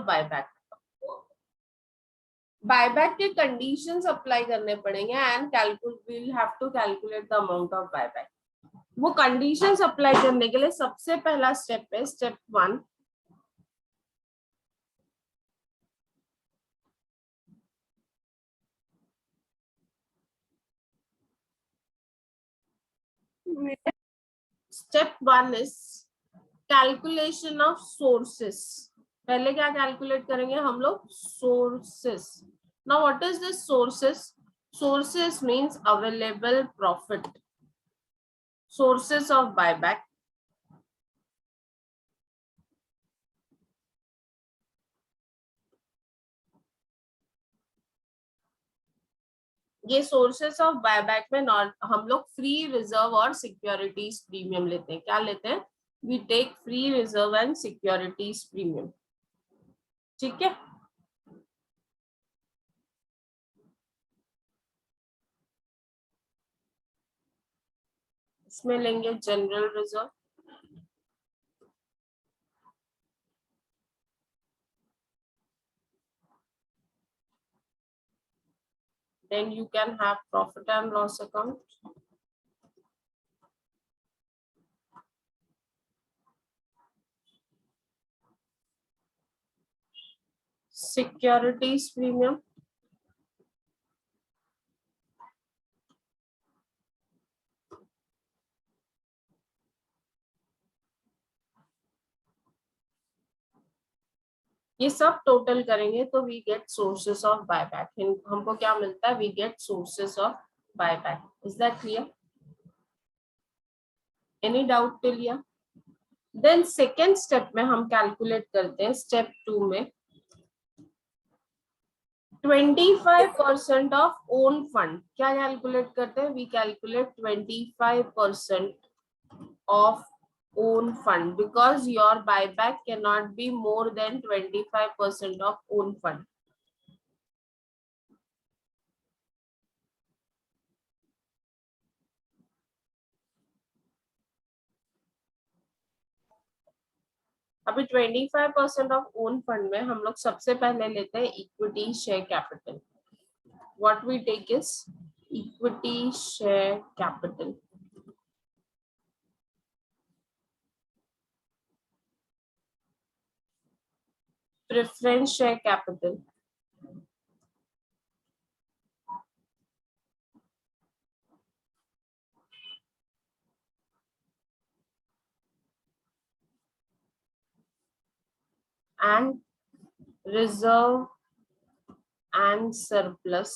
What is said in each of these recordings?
Buyback. Buyback के conditions apply करने पड़ेंगे and will have to calculate the amount of buyback. वो conditions apply करने के लिए सबसे पहला स्टेप है step 1, step 1 is calculation of sources. पहले क्या कैलकुलेट करेंगे हम लोग? Sources. Now what is this sources? Sources means available profit, sources of buyback. ये सोर्सेस ऑफ बायबैक में हम लोग फ्री रिजर्व और सिक्योरिटीज प्रीमियम लेते हैं। क्या लेते हैं? We take free reserve and securities premium. ठीक है, इसमें लेंगे general reserve, then you can have profit and loss account, securities premium, ये सब टोटल करेंगे तो we get sources of buyback. हमको क्या मिलता है? We get sources of buyback. Is that clear? Any doubt till here? Then second step में हम कैलकुलेट करते हैं स्टेप 2 में 25% ऑफ ओन फंड। क्या कैलकुलेट करते हैं? We calculate 25% of own fund because your buyback cannot be more than 25% of own fund. अभी 25% of own fund में हम लोग सबसे पहले लेते हैं equity share capital. What we take is equity share capital, preference share capital, and reserve and surplus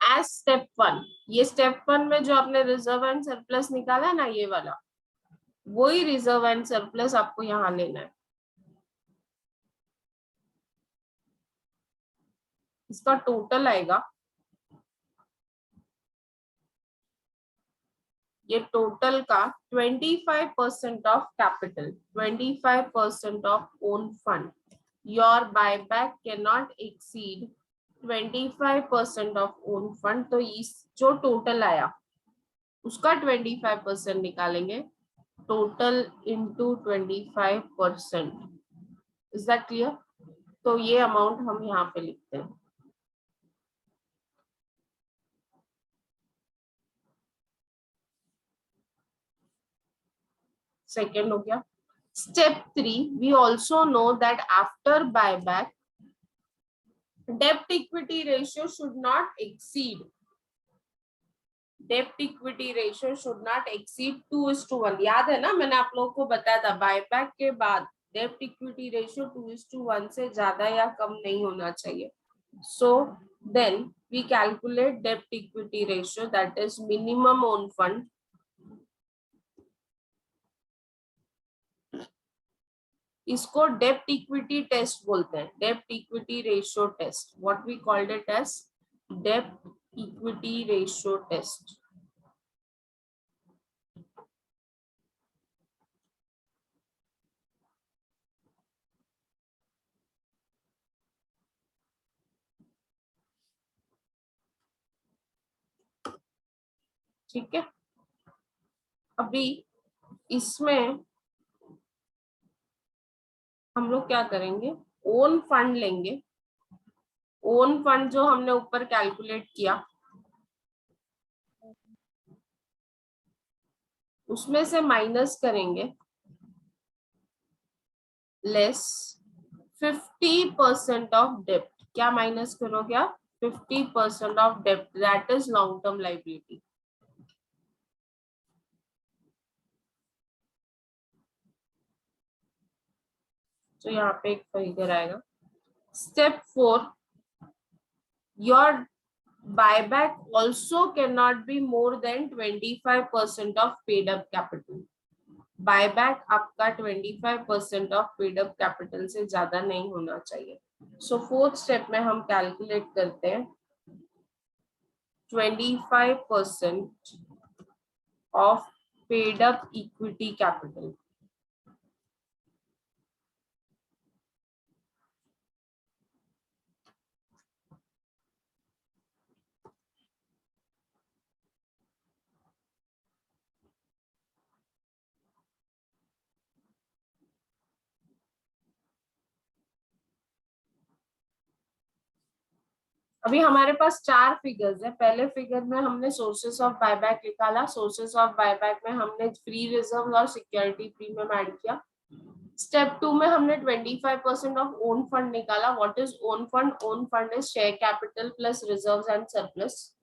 as step 1। ये step 1 में जो आपने रिजर्व एंड सरप्लस निकाला है ना, ये वाला, वही रिजर्व एंड सरप्लस आपको यहाँ लेना है। इसका टोटल आएगा, ये टोटल का 25% of capital, 25% of own fund. Your buyback can not exceed 25% of own fund. तो इस जो टोटल आया उसका 25% निकालेंगे, total into 25%। Is that clear? तो ये अमाउंट हम यहाँ पे लिखते हैं। सेकेंड हो गया। Step 3, we also know that after buyback, debt equity ratio should not exceed 2:1। याद है ना, मैंने आप लोगों को बताया था बायबैक के बाद डेप्ट इक्विटी रेशियो 2:1 से ज्यादा या कम नहीं होना चाहिए। So then we calculate dept equity ratio, that is minimum own fund, इसको डेप्ट इक्विटी टेस्ट बोलते हैं, डेप्ट equity ratio test. What we called it as dept equity ratio test. ठीक है, अभी इसमें हम लोग क्या करेंगे, ओन फंड लेंगे। ओन फंड जो हमने ऊपर कैलकुलेट किया उसमें से माइनस करेंगे लेस 50% ऑफ डेप्ट। क्या माइनस करोगे आप, 50% ऑफ डेप्ट, that is long term liability. तो यहाँ पे एक फिगर आएगा। Step 4, your buyback also cannot be more than 25% of paid up capital। Buyback आपका 25% ऑफ पेड अप कैपिटल से ज्यादा नहीं होना चाहिए। सो फोर्थ स्टेप में हम कैलकुलेट करते हैं 25% of paid up equity capital. अभी हमारे पास 4 फिगर्स है। पहले फिगर में हमने सोर्सेस ऑफ बायबैक निकाला। सोर्सेस ऑफ बायबैक में हमने फ्री रिजर्व और सिक्योरिटी प्रीमियम ऐड किया। स्टेप 2 में हमने 25% ऑफ ओन फंड निकाला। What is own fund? Own fund is share capital plus reserves and surplus.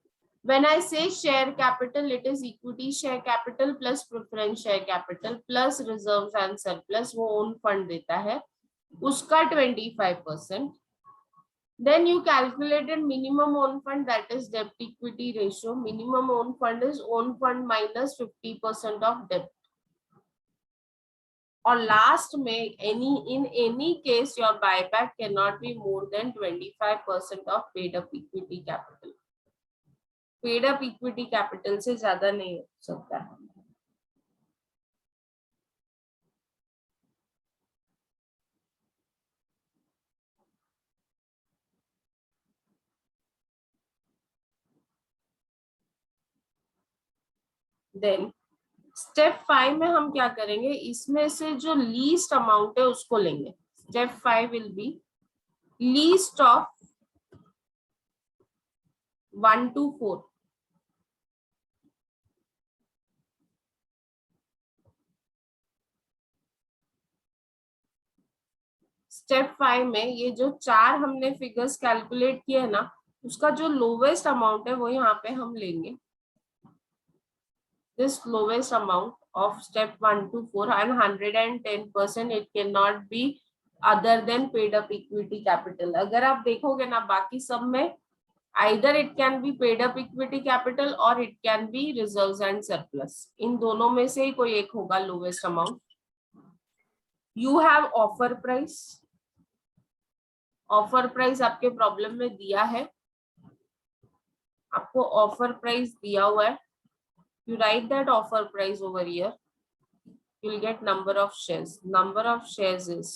When I say share capital, it is equity share capital plus preference share capital plus reserves and surplus, वो own fund देता है, उसका 25%। Then you calculated minimum own fund, that is debt equity ratio. Minimum own fund is own fund minus 50% of debt. और last में in any case your buyback cannot be more than 25% of paid up equity capital। Paid up equity capital से ज्यादा नहीं हो सकता है। Then step 5 में हम क्या करेंगे, इसमें से जो लीस्ट अमाउंट है उसको लेंगे। Step 5 will be least of 1 to 4। Step 5 में ये जो 4 हमने फिगर्स कैलकुलेट किए है ना, उसका जो लोवेस्ट अमाउंट है वो यहाँ पे हम लेंगे। This lowest amount of step 1 to 4 and 110%, it cannot be other than paid up equity capital। अगर आप देखोगे ना बाकी सब में either it can be paid up equity capital or it can be reserves and surplus। इन दोनों में से ही कोई एक होगा lowest amount। You have offer price। Offer price आपके प्रॉब्लम में दिया है, आपको ऑफर प्राइस दिया हुआ है। You write that offer price over here, you'll get number of shares। Number of shares is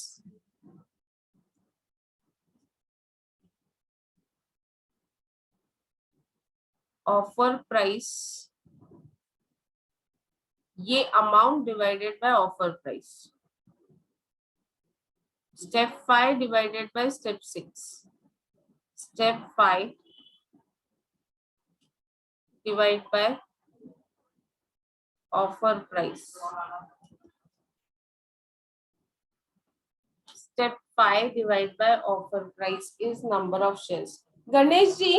offer price, ये amount divided by offer price। Step 5 divided by step 6। Step 5 divided by offer price। Step 5 divided by offer price is number of shares। Ganesh ji,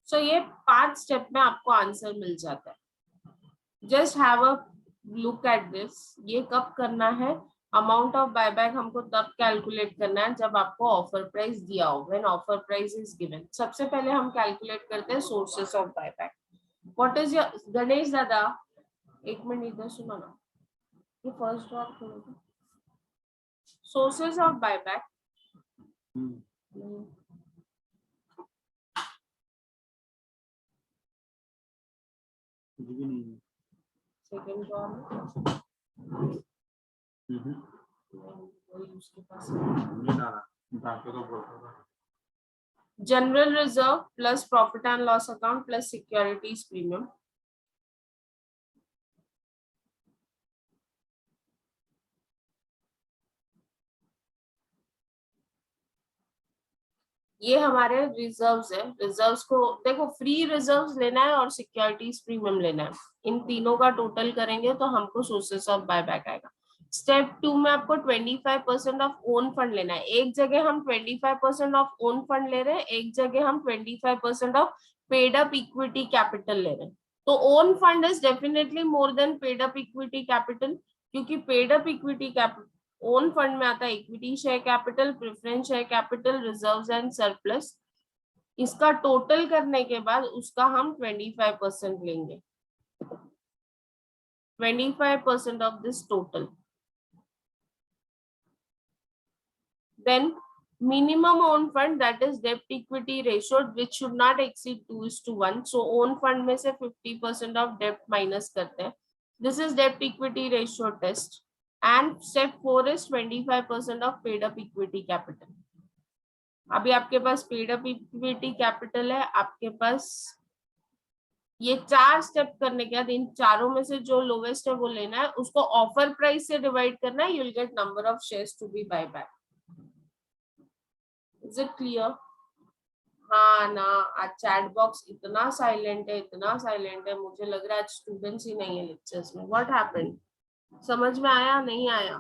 सो ये 5 step में आपको answer मिल जाता है। Just have a look at this. ये कब करना है, amount of buyback हमको तब कैलकुलेट करना है जब आपको ऑफर प्राइस दिया हो, when offer price is given. सबसे पहले हम कैलकुलेट करते हैं sources of buyback. What is your, Ganesh दादा एक मिनट इधर सुनो ना, ये फर्स्ट ड्रॉप करो। Sources of buyback, second drop उसके पास general reserve plus profit and loss account plus securities premium. ये हमारे रिजर्व्स है। रिजर्व्स को देखो, फ्री रिजर्व्स लेना है और सिक्योरिटीज प्रीमियम लेना है, इन तीनों का टोटल करेंगे तो हमको सोर्सेस ऑफ बायबैक आएगा। स्टेप 2 में आपको 25% ऑफ ओन फंड लेना है। एक जगह हम 25% ऑफ ओन फंड ले रहे हैं, एक जगह हम 25% of paid up equity capital ले रहे हैं। तो own fund is definitely more than paid up equity capital, क्योंकि paid up equity capital own fund में आता है equity share capital, preference share capital, reserves and surplus. इसका टोटल करने के बाद उसका हम 25% लेंगे, 25% of this total. Then minimum own fund, that is debt equity ratio, which should not exceed 2:1. So own fund में से 50% of debt minus करते हैं. This is debt equity ratio test. And step 4 is 25% of paid up equity capital. अभी आपके पास paid up equity capital है, आपके पास ये 4 step करने के बाद इन चारों में से जो लोवेस्ट है वो लेना है, उसको ऑफर प्राइस से डिवाइड करना है, you will get number of shares to be buy back. Is it clear? हाँ ना, आज चैट बॉक्स इतना साइलेंट है, इतना साइलेंट है, मुझे लग रहा है आज स्टूडेंट्स ही नहीं है लेक्चर्स में। What happened? समझ में आया नहीं आया?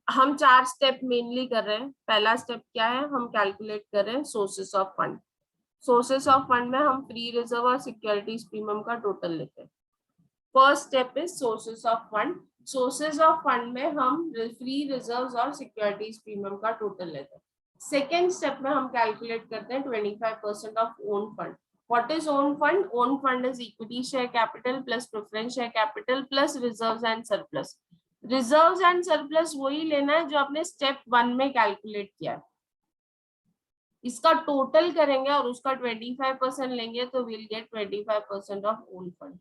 हम 4 स्टेप मेनली कर रहे हैं। पहला स्टेप क्या है, हम कैलकुलेट कर रहे हैं sources of fund. Sources of fund में हम फ्री रिजर्व और सिक्योरिटीज प्रीमियम का टोटल लेते हैं। First step is sources of fund. Sources of fund में हम फ्री रिजर्व्स और सिक्योरिटीज प्रीमियम का टोटल लेते हैं। सेकेंड स्टेप में हम कैलकुलेट करते हैं 25% of own fund. What is own fund? Own fund is equity share capital plus preference share capital plus reserves and surplus. Reserves and surplus वही लेना है जो आपने स्टेप 1 में कैलकुलेट किया। इसका टोटल करेंगे और उसका 25% लेंगे तो will get 25% of own fund.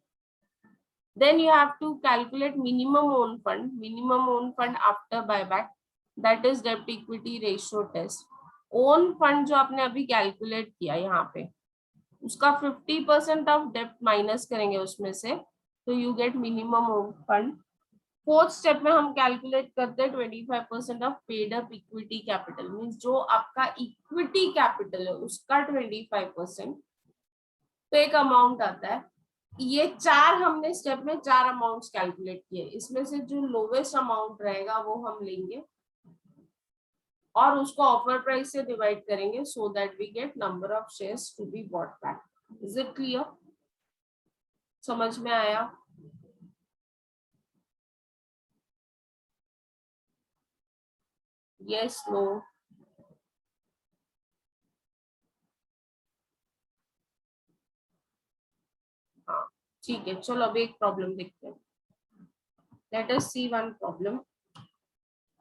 Then you have to calculate minimum own fund. Minimum own fund after buyback, that is debt equity ratio test. Own fund जो आपने अभी कैलकुलेट किया यहाँ पे, उसका 50% ऑफ डेप्ट माइनस करेंगे उसमें से, तो you get minimum own fund. Fourth step में हम कैलकुलेट करते हैं 25% of paid up equity capital, means जो आपका इक्विटी कैपिटल है उसका 25%। तो एक अमाउंट आता है। ये 4 हमने स्टेप में 4 अमाउंट्स कैलकुलेट किए, इसमें से जो लोवेस्ट अमाउंट रहेगा वो हम लेंगे और उसको ऑफर प्राइस से डिवाइड करेंगे, so that we get number of shares to be bought back. Is it clear? समझ में आया? Yes no? हाँ ठीक है, चलो अभी एक प्रॉब्लम देखते हैं। Let us see one problem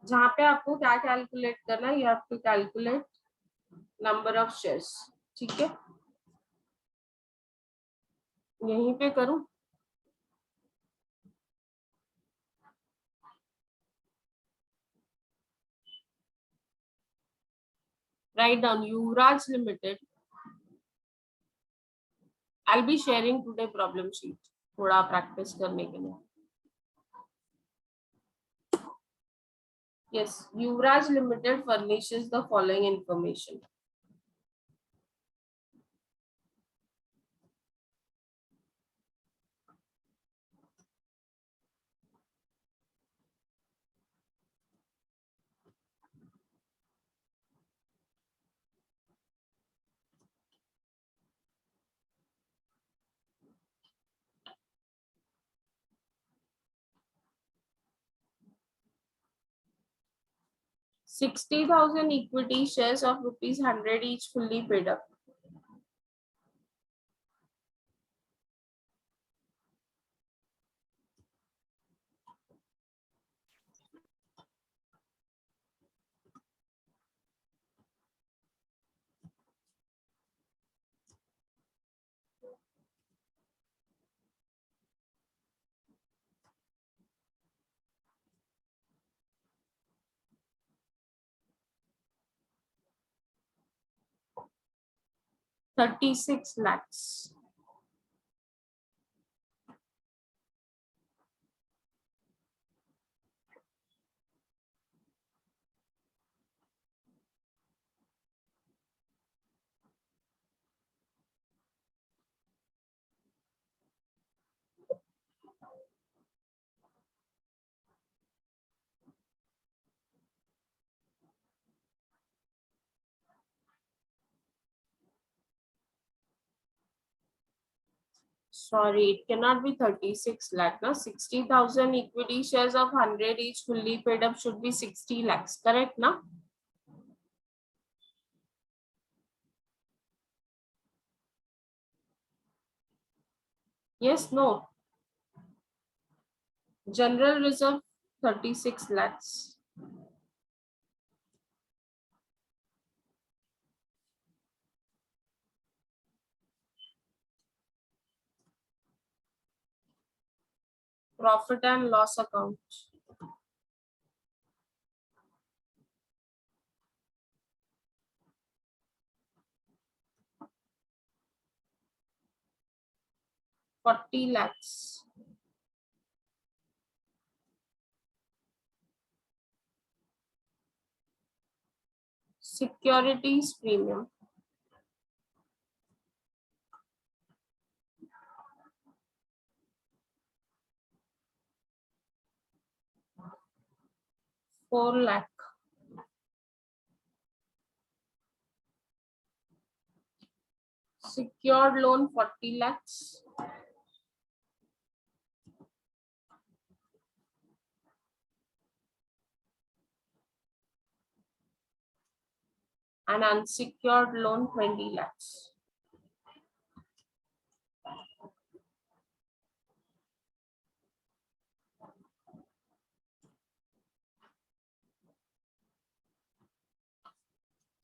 जहाँ पे आपको क्या कैलकुलेट करना है, you have to calculate number of shares. ठीक है, यहीं पे करूं? Right down Yuvraj limited. I'll be sharing today problem sheet थोड़ा प्रैक्टिस करने के लिए। Yes, Yuvraj Limited furnishes the following information. $60,000 equity shares of ₹100 each fully paid up. ₹36 lakhs. Sorry, it cannot be 36 lakh. No, 60,000 equity shares of 100 each fully paid up should be 60 lakhs. Correct, na? Yes, no. General reserve 36 lakhs. Profit and loss account. ₹40 lakhs. Securities premium. ₹4 lakh. Secured loan 40 lakhs. And unsecured loan 20 lakhs.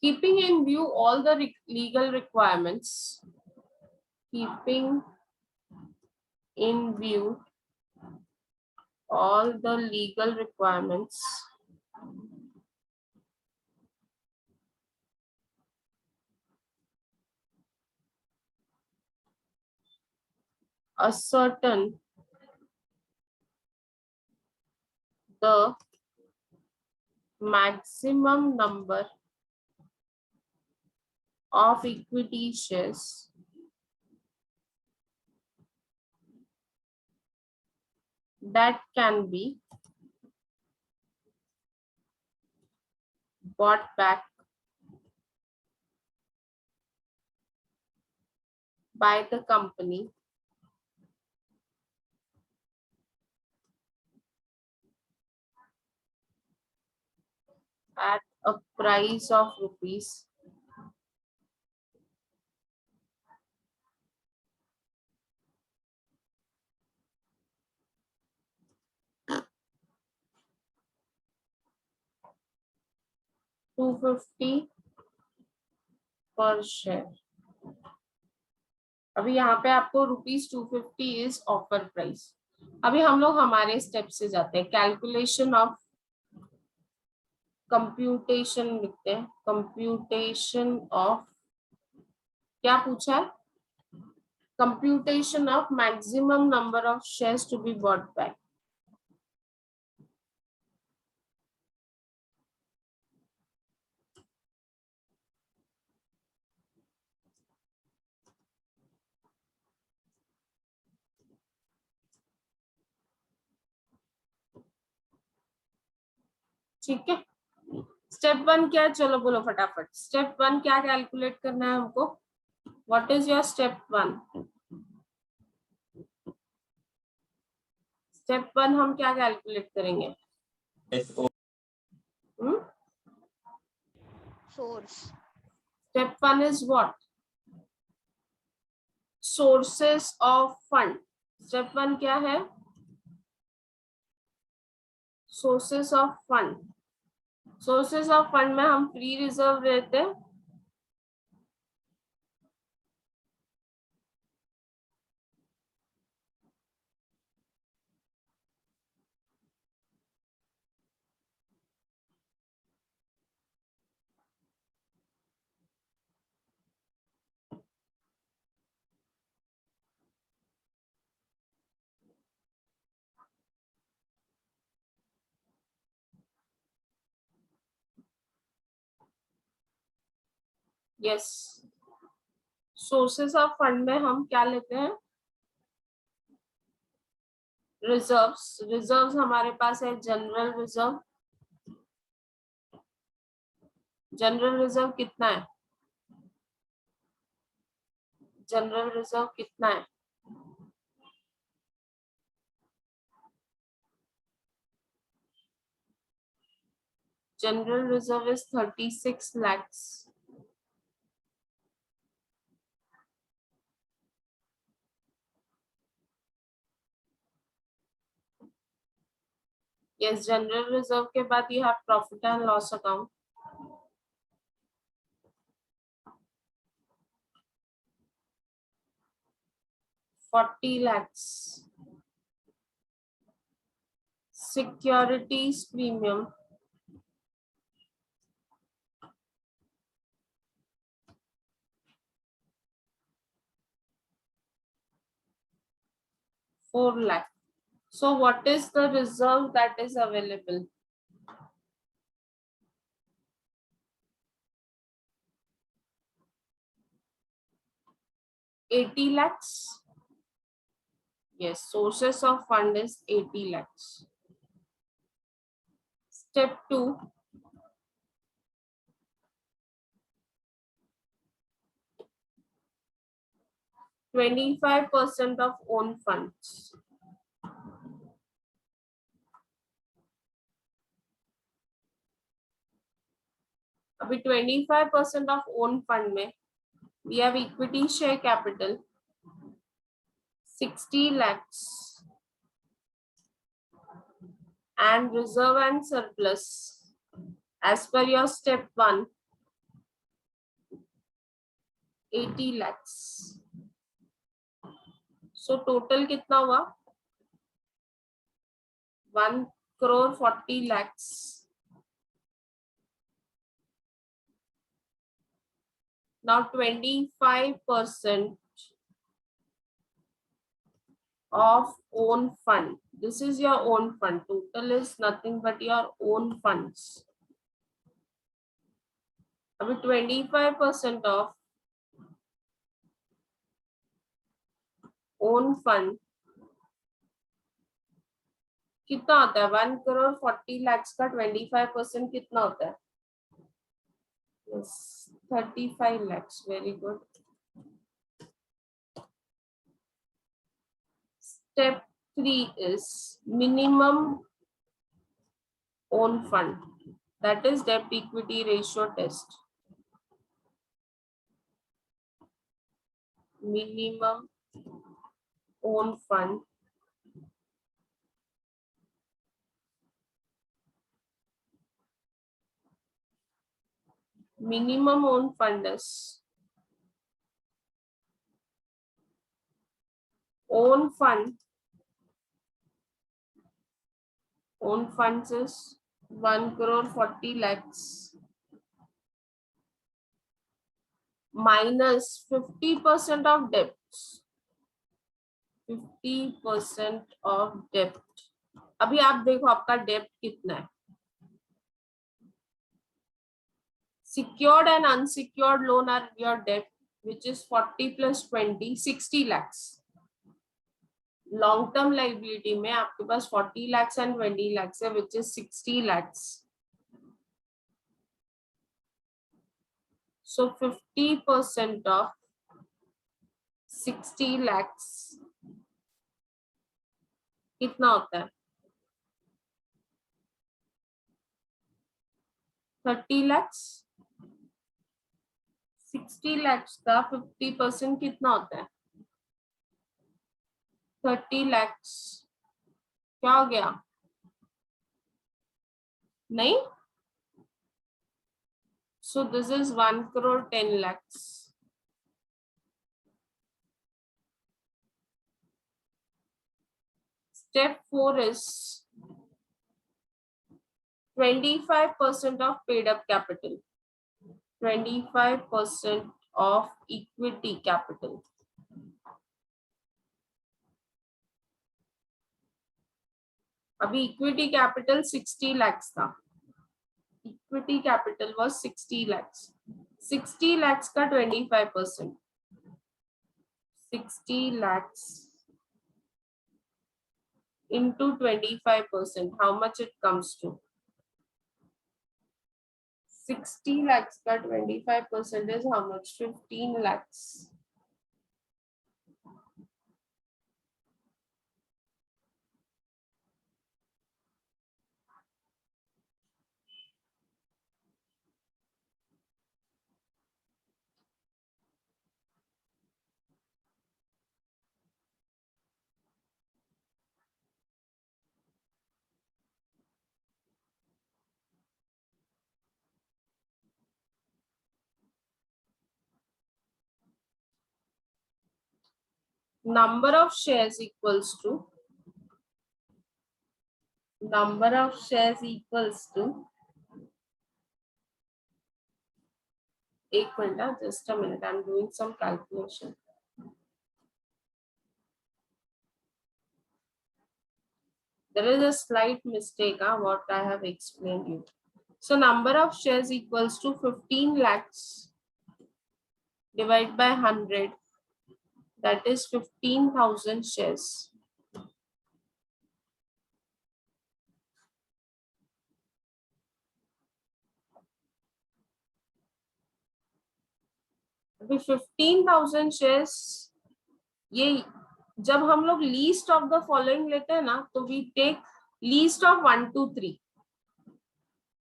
Keeping in view all the legal requirements, keeping in view all the legal requirements, ascertain the maximum number of equity shares that can be bought back by the company at a price of rupees 250 per share. अभी यहाँ पे आपको ₹250 is offer price. अभी हम लोग हमारे step से जाते हैं. कैलकुलेशन ऑफ कंप्यूटेशन लिखते हैं. कंप्यूटेशन ऑफ क्या पूछा है? Computation of maximum number of shares to be bought back. ठीक है. स्टेप 1 क्या है? चलो बोलो फटाफट. स्टेप 1 क्या कैलकुलेट करना है हमको? What is your step 1? Step 1 हम क्या कैलकुलेट करेंगे? Source. Step 1 is what? Sources of fund. Step 1 क्या है? Sources of fund. Sources of fund में हम फ्री रिजर्व लेते हैं. यस. सोर्सेस ऑफ फंड में हम क्या लेते हैं? रिजर्व्स. रिजर्व्स हमारे पास है जनरल रिजर्व. जनरल रिजर्व कितना है? जनरल रिजर्व कितना है? General reserve is 36 lakhs. Yes, general reserve के बाद you have profit and loss account. 40 lakhs. Securities premium. Four lakh. So what is the reserve that is available? $80 lakhs. Yes, sources of fund is 80 lakhs. Step 2. %25 of own funds. अभी 25% of own fund में we have equity share capital 60 lakhs and reserve and surplus as per your step 1 80 lakhs. So total कितना हुआ 1 crore 40 lakhs. Now 25% of own fund. This is your own fund. Total is nothing but your own funds. अभी 25% of own fund कितना होता है 1 crore 40 lakhs का 25% कितना होता है? Yes, 35 lakhs. Very good. Step 3 is minimum own fund. That is debt equity ratio test. Minimum own fund. Minimum own fund is own funds is 1 crore 40 lakhs minus 50% of debts. 50% of debt. अभी आप देखो आपका डेप्ट कितना है. Secured and unsecured loan are your debt, which is 40 plus 20, 60 lakhs. Long term liability में आपके पास 40 lakhs and 20 lakhs है, which is 60 lakhs. So 50% of 60 lakhs कितना होता है? 30 lakhs. 60 lakhs का 50% कितना होता है? 30 lakhs. क्या हो गया? नहीं. So this is 1 crore 10 lakhs. Step 4 is 25% of paid up capital. 25% of equity capital. अभी equity capital 60 lakhs था. Equity capital was 60 lakhs. 60 lakhs का 25%. 60 lakhs into 25%. How much it comes to? 60 lakhs का 25% is how much? 15 lakhs. number of shares equals to एक minute, just a minute, I'm doing some calculation. There is a slight mistake what I have explained you. So number of shares equals to 15 lakhs divided by 100, that is 15,000 shares. अभी 15,000 shares, ये जब हम लोग least of the following लेते हैं ना, तो we take least of 1 2 3.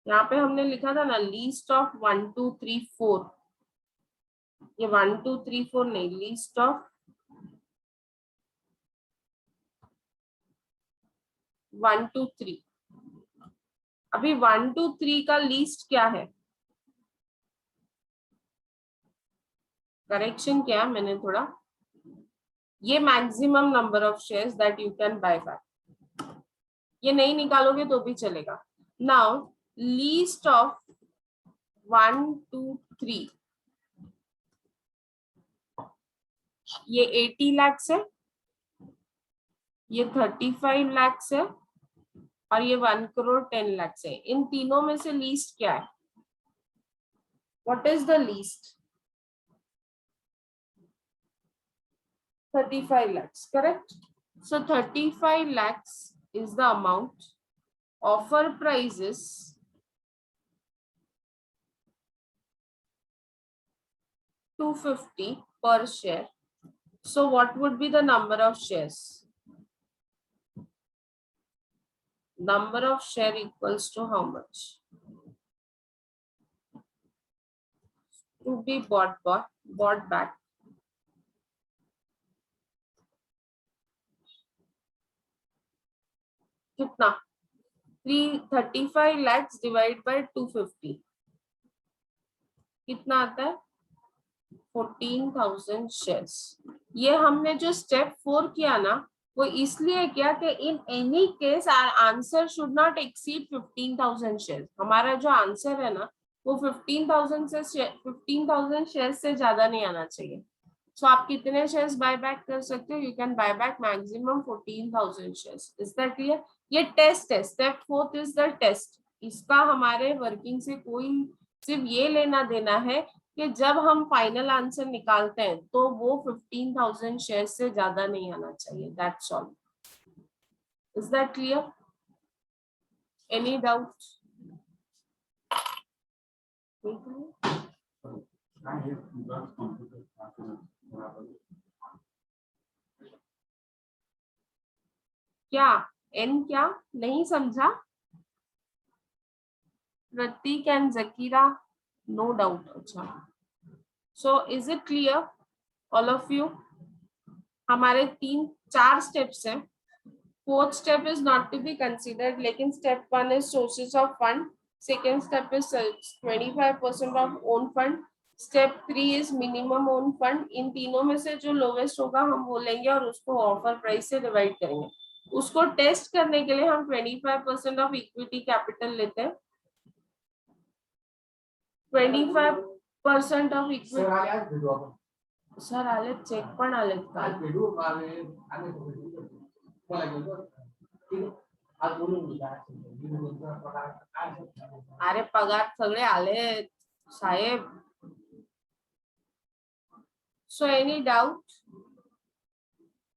यहाँ पे हमने लिखा था ना लीस्ट ऑफ 1 2 3 4, ये 1 2 3 4 नहीं, लीस्ट ऑफ 1 2 3. अभी 1 2 3 का लीस्ट क्या है, करेक्शन क्या है, मैंने थोड़ा, ये maximum number of shares that you can buy back, ये नहीं निकालोगे तो भी चलेगा. नाउ लीस्ट ऑफ 1 2 3, ये 80 लाख है, ये 35 लाख है, और ये 1 करोड़ 10 लाख है. इन तीनों में से लीस्ट क्या है, what is the least? 35 lakhs, correct? So 35 lakhs is the amount. Offer price is 250 per share. So what would be the number of shares? Number of share equals to how much? To be bought back. कितना? 35 lakhs divided by 250, कितना आता है? 14,000 shares. ये हमने जो step 4 किया ना, वो इसलिए किया कि in any case answer should not exceed 15,000 shares. हमारा जो आंसर है ना, वो 15,000 शेयर्स से ज्यादा नहीं आना चाहिए. सो आप कितने शेयर्स बाय बैक कर सकते हो? You can buy back maximum 14,000 shares. Is that clear? ये टेस्ट है, स्टेप 4 इज द टेस्ट. इसका हमारे वर्किंग से कोई सिर्फ ये लेना देना है कि जब हम फाइनल आंसर निकालते हैं तो वो 15,000 शेयर से ज्यादा नहीं आना चाहिए. That's all. Is that clear? Any doubt? क्या एन क्या नहीं समझा? Prateek and Zakira, no doubt. अच्छा, so is it clear all of you? हमारे 3-4 स्टेप्स हैं. Fourth step is not to be considered, लेकिन step 1 is sources of fund. Second step is 25% of own fund. Step 3 is minimum own fund. इन तीनों में से जो lowest होगा हम वो लेंगे और उसको ऑफर प्राइस से डिवाइड करेंगे. उसको टेस्ट करने के लिए हम 25% ऑफ इक्विटी कैपिटल लेते हैं. 25% ऑफ इक्विटी. सर आलेत चेक पण आलेत का? अरे पगार सगळे आलेत साहेब. So any doubt?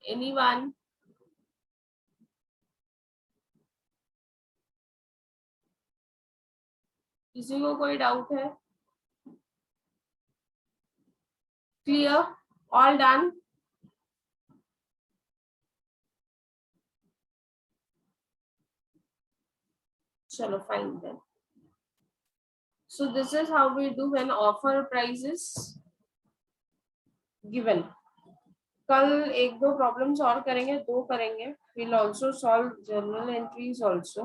एनीवन? किसी को कोई डाउट है? क्लियर? All done? चलो fine then. So this is how we do when offer price is given. कल 1-2 प्रॉब्लम्स और करेंगे, 2 करेंगे. We'll also solve journal entries also.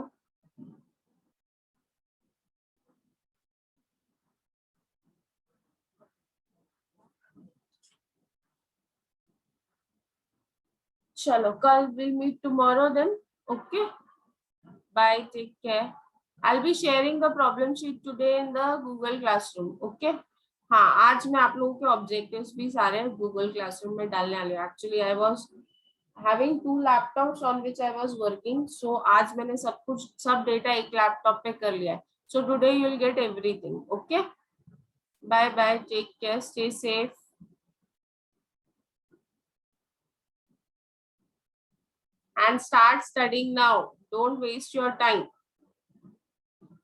चलो कल we'll meet tomorrow then. Okay, bye, take care. I'll be sharing the problem sheet today in the Google Classroom. Okay. हाँ, आज मैं आप लोगों के ऑब्जेक्टिव्स भी सारे गूगल क्लासरूम में डालने वाले हूँ. Actually I was having 2 laptops on which I was working. So आज मैंने सब डेटा एक लैपटॉप पे कर लिया है. So today you will get everything. Okay, bye bye, take care, stay safe and start studying now. Don't waste your time.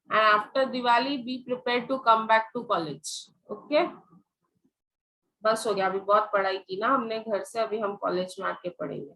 And after Diwali, be prepared to come back to college. Okay? बस हो गया. अभी बहुत पढ़ाई की ना हमने घर से, अभी हम कॉलेज में आके पढ़ेंगे.